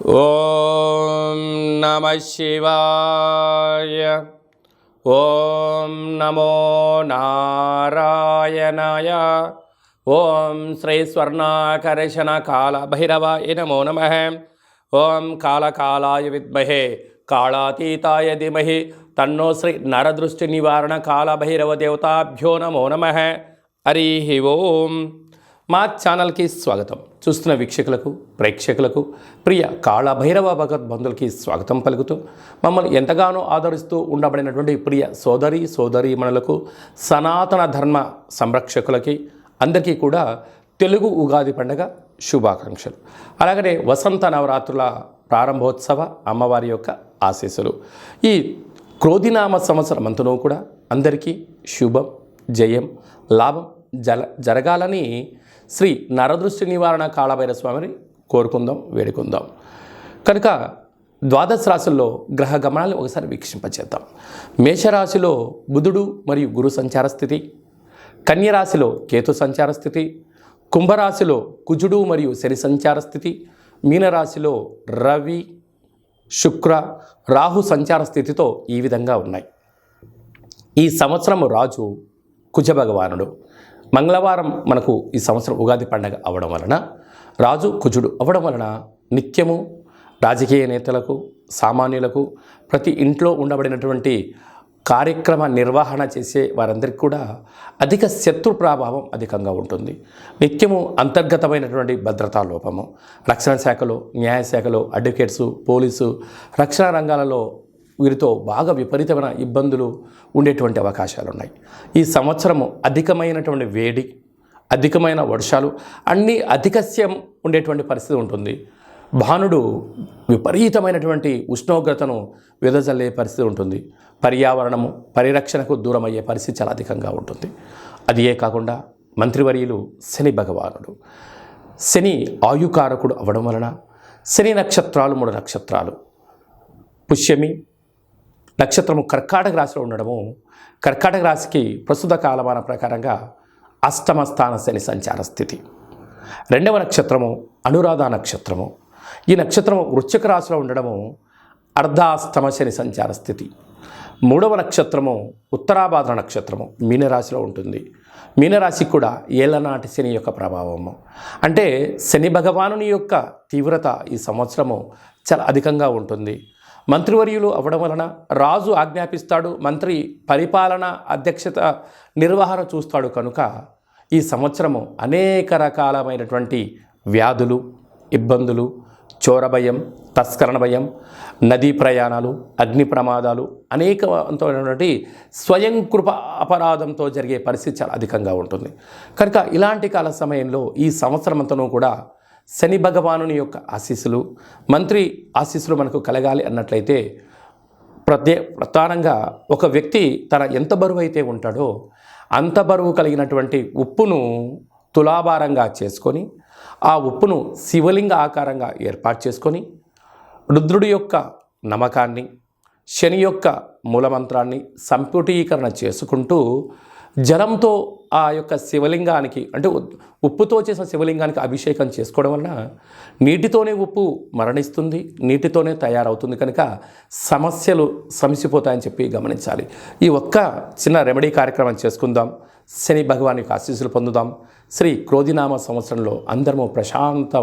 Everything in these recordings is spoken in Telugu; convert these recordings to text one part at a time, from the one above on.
ఓం నమ శివాయ. ఓం నమో నారాయణాయ. ఓం శ్రీ స్వర్ణాకర్షణ కాల భైరవాయ నమో నమః. ఓం కాళకాలాయ విద్మహే కాళాతీతాయ ధీమహి తన్నో శ్రీ నరదృష్టి నివారణ కాల భైరవ దేవతాభ్యో నమో నమః. హరి ఓం. మా ఛానల్కి స్వాగతం. చూస్తున్న వీక్షకులకు, ప్రేక్షకులకు, ప్రియ కాళభైరవ భగవద్బంధులకి స్వాగతం పలుకుతూ మమ్మల్ని ఎంతగానో ఆదరిస్తూ ఉండబడినటువంటి ప్రియ సోదరీమణులకు, సనాతన ధర్మ సంరక్షకులకి అందరికీ కూడా తెలుగు ఉగాది పండుగ శుభాకాంక్షలు. అలాగనే వసంత నవరాత్రుల ప్రారంభోత్సవ అమ్మవారి యొక్క ఆశీస్సులు. ఈ క్రోధినామ సంవత్సరం అంతనూ కూడా అందరికీ శుభం, జయం, లాభం జరగాలని శ్రీ నరదృష్టి నివారణ కాళభైరవ స్వామిని కోరుకుందాం, వేడుకుందాం. కనుక ద్వాదశ రాశుల్లో గ్రహ గమనాలను ఒకసారి వీక్షింపచేద్దాం. మేషరాశిలో బుధుడు మరియు గురు సంచార స్థితి, కన్యరాశిలో కేతు సంచార స్థితి, కుంభరాశిలో కుజుడు మరియు శని సంచార స్థితి, మీనరాశిలో రవి, శుక్ర, రాహు సంచార స్థితితో ఈ విధంగా ఉన్నాయి. ఈ సంవత్సరం రాజు కుజ భగవానుడు. మంగళవారం మనకు ఈ సంవత్సరం ఉగాది పండగ అవ్వడం వలన, రాజు కుజుడు అవ్వడం వలన నిత్యము రాజకీయ నేతలకు, సామాన్యులకు, ప్రతి ఇంట్లో ఉండబడినటువంటి కార్యక్రమ నిర్వహణ చేసే వారందరికీ కూడా అధిక శత్రు ప్రభావం అధికంగా ఉంటుంది. నిత్యము అంతర్గతమైనటువంటి భద్రతా లోపము, రక్షణ శాఖలో, న్యాయశాఖలో, అడ్వకేట్సు, పోలీసు, రక్షణ రంగాలలో వీరితో బాగా విపరీతమైన ఇబ్బందులు ఉండేటువంటి అవకాశాలు ఉన్నాయి. ఈ సంవత్సరము అధికమైనటువంటి వేడి, అధికమైన వర్షాలు, అన్నీ అధికస్యం ఉండేటువంటి పరిస్థితి ఉంటుంది. భానుడు విపరీతమైనటువంటి ఉష్ణోగ్రతను వెదజల్లే పరిస్థితి ఉంటుంది. పర్యావరణము పరిరక్షణకు దూరం అయ్యే పరిస్థితి చాలా అధికంగా ఉంటుంది. అదియే కాకుండా మంత్రివర్యులు శని భగవానుడు. శని ఆయుకారకుడు అవ్వడం వలన శని నక్షత్రాలు 3 నక్షత్రాలు, పుష్యమి నక్షత్రము కర్కాటక రాశిలో ఉండడము, కర్కాటక రాశికి ప్రస్తుత కాలమాన ప్రకారంగా అష్టమ స్థాన శని సంచార స్థితి. 2వ నక్షత్రము అనురాధ నక్షత్రము. ఈ నక్షత్రము వృశ్చిక రాశిలో ఉండడము అర్ధాష్టమ శని సంచార స్థితి. 3వ నక్షత్రము ఉత్తరాభాద్ర నక్షత్రము మీనరాశిలో ఉంటుంది. మీనరాశికి కూడా ఏళ్ళనాటి శని యొక్క ప్రభావము. అంటే శని భగవానుని యొక్క తీవ్రత ఈ సంవత్సరము చాలా అధికంగా ఉంటుంది. మంత్రివర్యులు అవ్వడం వలన రాజు ఆజ్ఞాపిస్తాడు, మంత్రి పరిపాలన అధ్యక్షత నిర్వహణ చూస్తాడు. కనుక ఈ సంవత్సరము అనేక రకాలమైనటువంటి వ్యాధులు, ఇబ్బందులు, చోర భయం, తస్కరణ భయం, నదీ ప్రయాణాలు, అగ్ని ప్రమాదాలు, అనేకమైనటువంటి స్వయం కృప అపరాధంతో జరిగే పరిస్థితి చాలా అధికంగా ఉంటుంది. కనుక ఇలాంటి కాల సమయంలో ఈ సంవత్సరం అంతనూ కూడా శని భగవానుని యొక్క ఆశీస్సులు, మంత్రి ఆశీస్సులు మనకు కలగాలి అన్నట్లయితే ప్రధానంగా ఒక వ్యక్తి తన ఎంత బరువు అయితే ఉంటాడో అంత బరువు కలిగినటువంటి ఉప్పును తులాభారంగా చేసుకొని, ఆ ఉప్పును శివలింగ ఆకారంగా ఏర్పాటు చేసుకొని, రుద్రుడి యొక్క నమ్మకాన్ని, శని యొక్క మూలమంత్రాన్ని సంపుటీకరణ చేసుకుంటూ జలంతో ఆ యొక్క శివలింగానికి, అంటే ఉప్పుతో చేసిన శివలింగానికి అభిషేకం చేసుకోవడం వలన నీటితోనే ఉప్పు మరణిస్తుంది, నీటితోనే తయారవుతుంది. కనుక సమస్యలు సమసిపోతాయని చెప్పి గమనించాలి. ఈ ఒక్క చిన్న రెమెడీ కార్యక్రమం చేసుకుందాం. శని భగవాన్ యొక్క ఆశీస్సులు పొందుదాం. శ్రీ క్రోధినామ సంవత్సరంలో అందరము ప్రశాంత,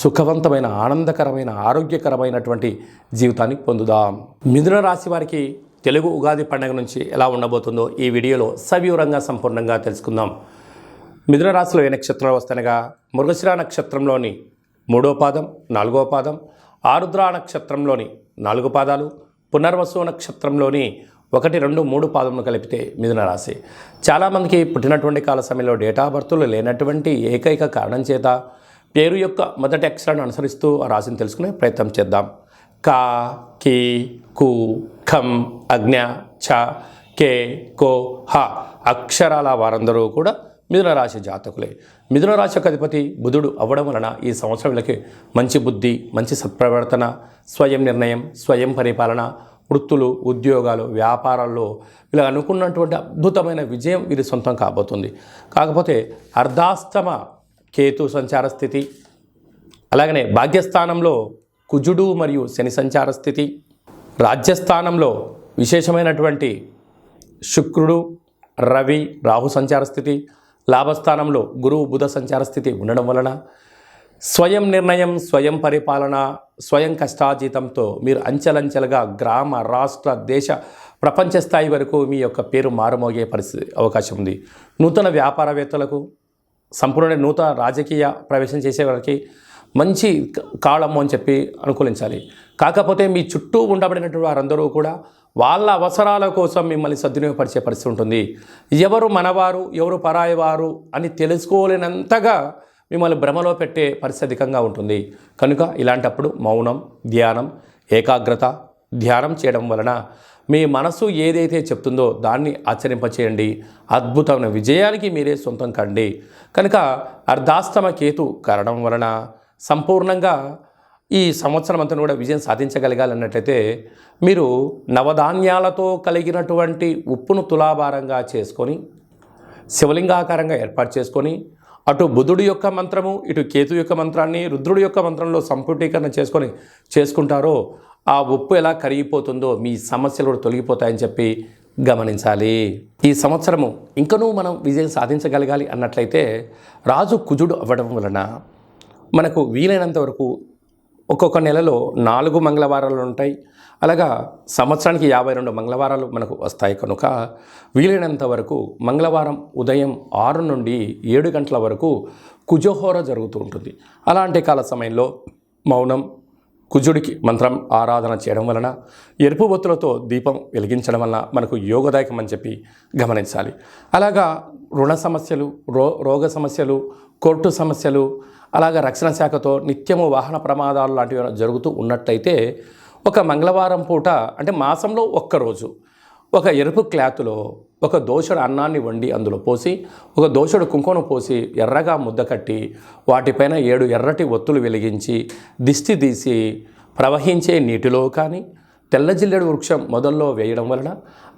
సుఖవంతమైన, ఆనందకరమైన, ఆరోగ్యకరమైనటువంటి జీవితాన్ని పొందుదాం. మిథున రాశి వారికి తెలుగు ఉగాది పండుగ నుంచి ఎలా ఉండబోతుందో ఈ వీడియోలో సవివరంగా సంపూర్ణంగా తెలుసుకుందాం. మిథున రాశిలో ఏ నక్షత్రాలు వస్తాయనగా మృగశిర నక్షత్రంలోని 3వ పాదం, 4వ పాదం, ఆరుద్ర నక్షత్రంలోని 4 పాదాలు, పునర్వసు నక్షత్రంలోని 1, 2, 3 పాదములు కలిపితే మిథున రాశి. చాలామందికి పుట్టినటువంటి కాల సమయంలో డేటా బర్తులు లేనటువంటి ఏకైక కారణం చేత పేరు యొక్క మొదటి అక్షరాన్ని అనుసరిస్తూ ఆ రాశిని తెలుసుకునే ప్రయత్నం చేద్దాం. కా, కి, కు, ఖం, అజ్ఞ, ఛ, కే, కో, హ అక్షరాల వారందరూ కూడా మిథున రాశి జాతకులే. మిథున రాశి యొక్క అధిపతి బుధుడు అవ్వడం వలన ఈ సంవత్సరం వీళ్ళకి మంచి బుద్ధి, మంచి సత్ప్రవర్తన, స్వయం నిర్ణయం, స్వయం పరిపాలన, వృత్తులు, ఉద్యోగాలు, వ్యాపారాల్లో వీళ్ళు అనుకున్నటువంటి అద్భుతమైన విజయం వీరి సొంతం కాబోతుంది. కాకపోతే అర్ధాష్టమ కేతు సంచార స్థితి, అలాగనే భాగ్యస్థానంలో కుజుడు మరియు శని సంచార స్థితి, రాజ్యస్థానంలో విశేషమైనటువంటి శుక్రుడు, రవి, రాహు సంచార స్థితి, లాభస్థానంలో గురువు, బుధ సంచార స్థితి ఉండడం వలన స్వయం నిర్ణయం, స్వయం పరిపాలన, స్వయం కష్టాజీతంతో మీరు అంచెలంచెలుగా గ్రామ, రాష్ట్ర, దేశ, ప్రపంచ స్థాయి వరకు మీ యొక్క పేరు మారుమోగే పరిస్థితి అవకాశం ఉంది. నూతన వ్యాపారవేత్తలకు, సంపూర్ణ నూతన రాజకీయ ప్రవేశం చేసే వారికి మంచి కాలము అని చెప్పి అనుకూలించాలి. కాకపోతే మీ చుట్టూ ఉండబడినటువంటి వారందరూ కూడా వాళ్ళ అవసరాల కోసం మిమ్మల్ని సద్వినియోగపరిచే పరిస్థితి ఉంటుంది. ఎవరు మనవారు, ఎవరు పరాయివారు అని తెలుసుకోలేనంతగా మిమ్మల్ని భ్రమలో పెట్టే పరిస్థితి అధికంగా ఉంటుంది. కనుక ఇలాంటప్పుడు మౌనం, ధ్యానం, ఏకాగ్రత, ధ్యానం చేయడం వలన మీ మనసు ఏదైతే చెప్తుందో దాన్ని ఆచరింపచేయండి. అద్భుతమైన విజయానికి మీరే సొంతం కండి. కనుక అర్ధాస్తమ కేతు కారణం వలన సంపూర్ణంగా ఈ సంవత్సరం అంతా కూడా విజయం సాధించగలగాలన్నట్లయితే మీరు నవధాన్యాలతో కలిగినటువంటి ఉప్పును తులాభారంగా చేసుకొని శివలింగాకారంగా ఏర్పాటు చేసుకొని అటు బుధుడి యొక్క మంత్రము, ఇటు కేతు యొక్క మంత్రాన్ని రుద్రుడి యొక్క మంత్రంలో సంపుటీకరణ చేసుకుంటారో ఆ ఉప్పు ఎలా కరిగిపోతుందో మీ సమస్యలు కూడా తొలగిపోతాయని చెప్పి గమనించాలి. ఈ సంవత్సరము ఇంకనూ మనం విజయం సాధించగలగాలి అన్నట్లయితే రాజు కుజుడు అవ్వడం వలన మనకు వీలైనంత వరకు ఒక్కొక్క నెలలో 4 మంగళవారాలు ఉంటాయి. అలాగా సంవత్సరానికి 52 మంగళవారాలు మనకు వస్తాయి. కనుక వీలైనంత వరకు మంగళవారం ఉదయం 6 నుండి 7 గంటల వరకు కుజహోర జరుగుతూ ఉంటుంది. అలాంటి కాల సమయంలో మౌనం, కుజుడికి మంత్రం ఆరాధన చేయడం వలన, ఎరుపు బొత్తులతో దీపం వెలిగించడం వలన మనకు యోగదాయకం అని చెప్పి గమనించాలి. అలాగా రుణ సమస్యలు, రోగ సమస్యలు, కోర్టు సమస్యలు, అలాగా రక్షణ శాఖతో నిత్యము వాహన ప్రమాదాలు లాంటివి జరుగుతూ ఉన్నట్టయితే ఒక మంగళవారం పూట అంటే మాసంలో ఒక్కరోజు ఒక ఎరుపు క్లాతులో ఒక దోషుడు అన్నాన్ని వండి అందులో పోసి, ఒక దోషుడు కుంకుమను పోసి ఎర్రగా ముద్ద కట్టి వాటిపైన 7 ఎర్రటి ఒత్తులు వెలిగించి దిష్టి తీసి ప్రవహించే నీటిలో కానీ తెల్లజిల్లెడు వృక్షం మొదల్లో వేయడం వలన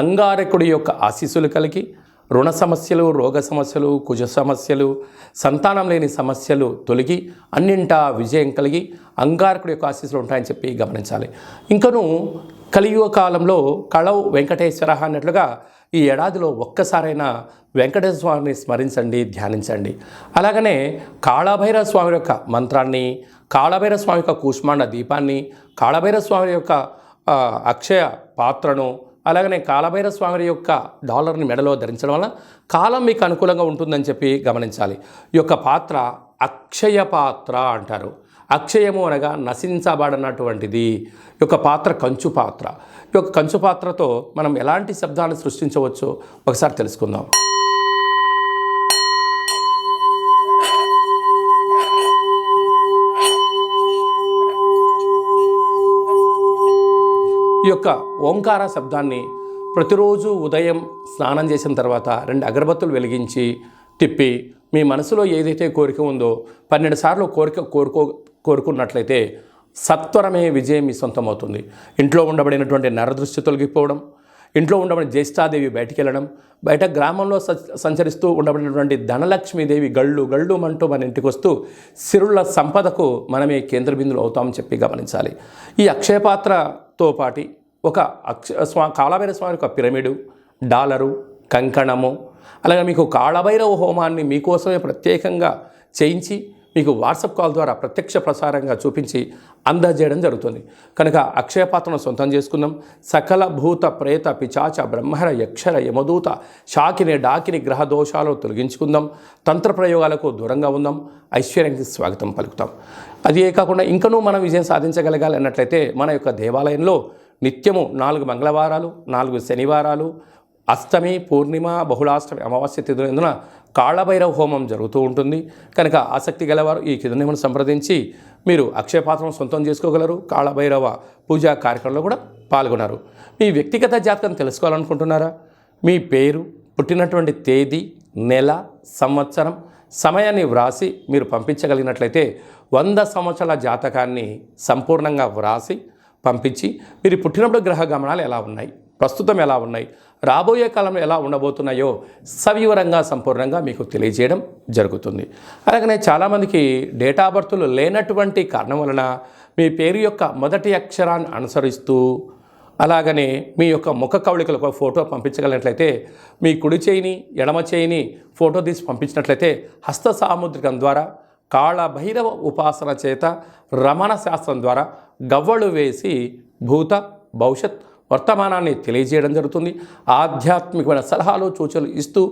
అంగారకుడి యొక్క ఆశీస్సులు కలిగి రుణ సమస్యలు, రోగ సమస్యలు, కుజ సమస్యలు, సంతానం లేని సమస్యలు తొలగి అన్నింటా విజయం కలిగి అంగారకుడి యొక్క ఆశీస్సులు ఉంటాయని చెప్పి గమనించాలి. ఇంకనూ కలియుగ కాలంలో కళవు వెంకటేశ్వర అన్నట్లుగా ఈ ఏడాదిలో ఒక్కసారైనా వెంకటేశ్వర స్వామిని స్మరించండి, ధ్యానించండి. అలాగనే కాళభైరవ స్వామి యొక్క మంత్రాన్ని, కాళభైరవ స్వామి యొక్క కూష్మాండ దీపాన్ని, కాళభైరవ స్వామి యొక్క అక్షయ పాత్రను, అలాగనే కాళభైరవ స్వామి యొక్క డాలర్ని మెడలో ధరించడం వల్ల కాలం మీకు అనుకూలంగా ఉంటుందని చెప్పి గమనించాలి. ఈ యొక్క పాత్ర అక్షయ పాత్ర అంటారు. అక్షయము అనగా నశించబడినటువంటిది. ఈ యొక్క పాత్ర కంచు పాత్ర. ఈ యొక్క కంచు పాత్రతో మనం ఎలాంటి శబ్దాన్ని సృష్టించవచ్చో ఒకసారి తెలుసుకుందాం. ఈ యొక్క ఓంకార శబ్దాన్ని ప్రతిరోజు ఉదయం స్నానం చేసిన తర్వాత 2 అగరబత్తులు వెలిగించి తిప్పి మీ మనసులో ఏదైతే కోరిక ఉందో 12 సార్లు కోరుకున్నట్లయితే సత్వరమే విజయం మీ సొంతమవుతుంది. ఇంట్లో ఉండబడినటువంటి నరదృష్టి తొలగిపోవడం, ఇంట్లో ఉండబడిన జ్యేష్ఠాదేవి బయటికి వెళ్ళడం, బయట గ్రామంలో సంచరిస్తూ ఉండబడినటువంటి ధనలక్ష్మీదేవి గళ్ళు మంటూ మన ఇంటికి వస్తూ సిరుల సంపదకు మనమే కేంద్ర బిందులు అవుతామని చెప్పి గమనించాలి. ఈ అక్షయపాత్రతో పాటు ఒక కాళభైరవ స్వామి యొక్క పిరమిడు, డాలరు, కంకణము, అలాగే మీకు కాళభైరవ హోమాన్ని మీకోసమే ప్రత్యేకంగా చేయించి మీకు వాట్సాప్ కాల్ ద్వారా ప్రత్యక్ష ప్రసారంగా చూపించి అందజేయడం జరుగుతుంది. కనుక అక్షయపాత్రను సొంతం చేసుకుందాం. సకల భూత ప్రేత పిచాచ బ్రహ్మర యక్షర యమదూత శాకిని డాకిని గ్రహ దోషాలు తొలగించుకుందాం. తంత్ర ప్రయోగాలకు దూరంగా ఉందాం. ఐశ్వర్యానికి స్వాగతం పలుకుతాం. అదే కాకుండా ఇంకనూ మనం విజయం సాధించగలగాలి అన్నట్లయితే మన యొక్క దేవాలయంలో నిత్యము 4 మంగళవారాలు, 4 శనివారాలు, అష్టమి, పూర్ణిమ, బహుళాష్టమి, అమావాస్య తిథులందున కాళభైరవ హోమం జరుగుతూ ఉంటుంది. కనుక ఆసక్తి గలవారు ఈ కిందనేమను సంప్రదించి మీరు అక్షయపాత్రను సొంతం చేసుకోగలరు. కాళభైరవ పూజా కార్యక్రమంలో కూడా పాల్గొన్నారు. మీ వ్యక్తిగత జాతకం తెలుసుకోవాలనుకుంటున్నారా? మీ పేరు, పుట్టినటువంటి తేదీ, నెల, సంవత్సరం, సమయాన్ని వ్రాసి మీరు పంపించగలిగినట్లయితే 100 సంవత్సరాల జాతకాన్ని సంపూర్ణంగా వ్రాసి పంపించి మీరు పుట్టినప్పుడు గ్రహ గమనాలు ఎలా ఉన్నాయి, ప్రస్తుతం ఎలా ఉన్నాయి, రాబోయే కాలంలో ఎలా ఉండబోతున్నాయో సవివరంగా సంపూర్ణంగా మీకు తెలియజేయడం జరుగుతుంది. అలాగనే చాలామందికి డేటా బర్త్లు లేనటువంటి కారణం వలన మీ పేరు యొక్క మొదటి అక్షరాన్ని అనుసరిస్తూ అలాగనే మీ యొక్క ముఖ కవళికలు ఒక ఫోటో పంపించగలిగినట్లయితే మీ కుడి చేయిని ఎడమ చేయిని ఫోటో తీసి పంపించినట్లయితే హస్త సాముద్రికం ద్వారా కాళభైరవ ఉపాసన చేత రమణ శాస్త్రం ద్వారా గవ్వలు వేసి భూత భవిష్యత్ వర్తమానాన్ని తెలియజేయడం జరుగుతుంది. ఆధ్యాత్మికమైన సలహాలు సూచనలు ఇస్తూ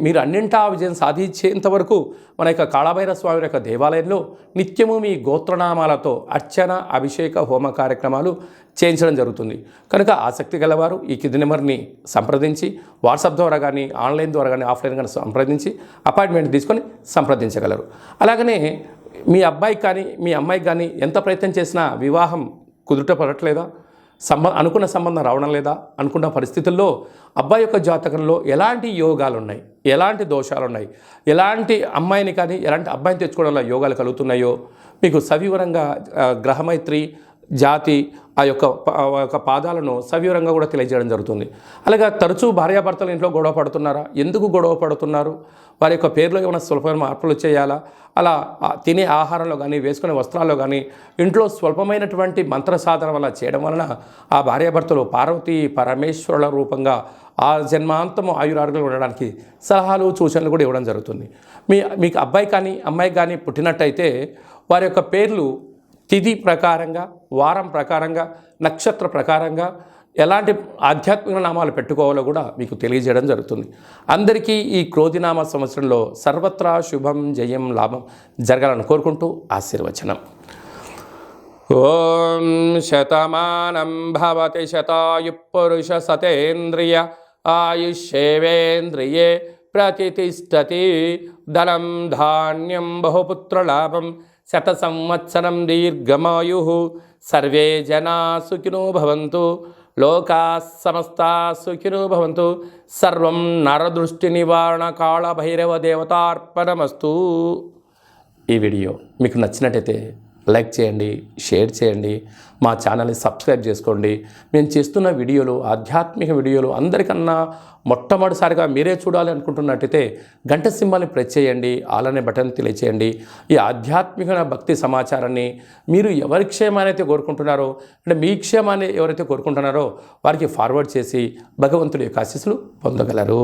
మీరు అన్నింటా విజయం సాధించేంత వరకు మన యొక్క కాళభైరవ స్వామి యొక్క దేవాలయంలో నిత్యము మీ గోత్రనామాలతో అర్చన అభిషేక హోమ కార్యక్రమాలు చేయించడం జరుగుతుంది. కనుక ఆసక్తి గలవారు ఈ కింది నెంబర్ని సంప్రదించి వాట్సాప్ ద్వారా కానీ ఆన్లైన్ ద్వారా కానీ ఆఫ్లైన్ కానీ సంప్రదించి అపాయింట్మెంట్ తీసుకొని సంప్రదించగలరు. అలాగనే మీ అబ్బాయికి కానీ మీ అమ్మాయికి కానీ ఎంత ప్రయత్నం చేసినా వివాహం కుదుట పడట్లేదా, అనుకున్న సంబంధం రావడం లేదా అనుకున్న పరిస్థితుల్లో అబ్బాయి యొక్క జాతకంలో ఎలాంటి యోగాలు ఉన్నాయి, ఎలాంటి దోషాలు ఉన్నాయి, ఎలాంటి అమ్మాయిని కానీ ఎలాంటి అబ్బాయిని తెచ్చుకోవడంలో యోగాలు కలుగుతున్నాయో మీకు సవివరంగా గ్రహమైత్రి జాతి ఆ యొక్క పాదాలను సవివరంగా కూడా తెలియజేయడం జరుగుతుంది. అలాగే తరచూ భార్యాభర్తలు ఇంట్లో గొడవ పడుతున్నారా, ఎందుకు గొడవ పడుతున్నారు, వారి యొక్క పేర్లో ఏమైనా స్వల్పమైన మార్పులు చేయాలా, అలా తినే ఆహారంలో కానీ వేసుకునే వస్త్రాల్లో కానీ ఇంట్లో స్వల్పమైనటువంటి మంత్ర సాధన వల్ల చేయడం వలన ఆ భార్యాభర్తలు పార్వతీ పరమేశ్వరుల రూపంగా ఆ జన్మాంతము ఆయురారోగ్యాలు ఉండడానికి సలహాలు సూచనలు కూడా ఇవ్వడం జరుగుతుంది. మీకు అబ్బాయి కానీ అమ్మాయి కానీ పుట్టినట్టయితే వారి యొక్క పేర్లు తిథి ప్రకారంగా, వారం ప్రకారంగా, నక్షత్ర ప్రకారంగా ఎలాంటి ఆధ్యాత్మిక నామాలు పెట్టుకోవాలో కూడా మీకు తెలియజేయడం జరుగుతుంది. అందరికీ ఈ క్రోధినామ సంవత్సరంలో సర్వత్రా శుభం జయం లాభం జరగాలని కోరుకుంటూ ఆశీర్వచనం. ఓం శతమానం భవతి శతాయు పురుష సతేంద్రియ ఆయుష్యేవేంద్రియే ప్రతిష్టతి ధనం ధాన్యం బహుపుత్రలాభం శత సంవత్సరం దీర్ఘమాయు సర్వే జనా సుఖినో భవంతు లోకా సమస్తా సుఖినో భవంతు సర్వం నరదృష్టి నివారణ కాళభైరవ దేవతార్పణమస్తు. ఈ వీడియో మీకు నచ్చినట్టయితే లైక్ చేయండి, షేర్ చేయండి, మా ఛానల్ని సబ్స్క్రైబ్ చేసుకోండి. మేము చేస్తున్న వీడియోలు ఆధ్యాత్మిక వీడియోలు అందరికన్నా మొట్టమొదటిసారిగా మీరే చూడాలి అనుకుంటున్నట్టయితే గంట సింబల్ని ప్రెస్ చేయండి, ఆల్ అనే బటన్ తెలియచేయండి. ఈ ఆధ్యాత్మిక భక్తి సమాచారాన్ని మీరు ఎవరి క్షేమాన్ని అయితే కోరుకుంటున్నారో అంటే మీ క్షేమాన్ని ఎవరైతే కోరుకుంటున్నారో వారికి ఫార్వర్డ్ చేసి భగవంతుడి యొక్క ఆశీస్సులు పొందగలరు.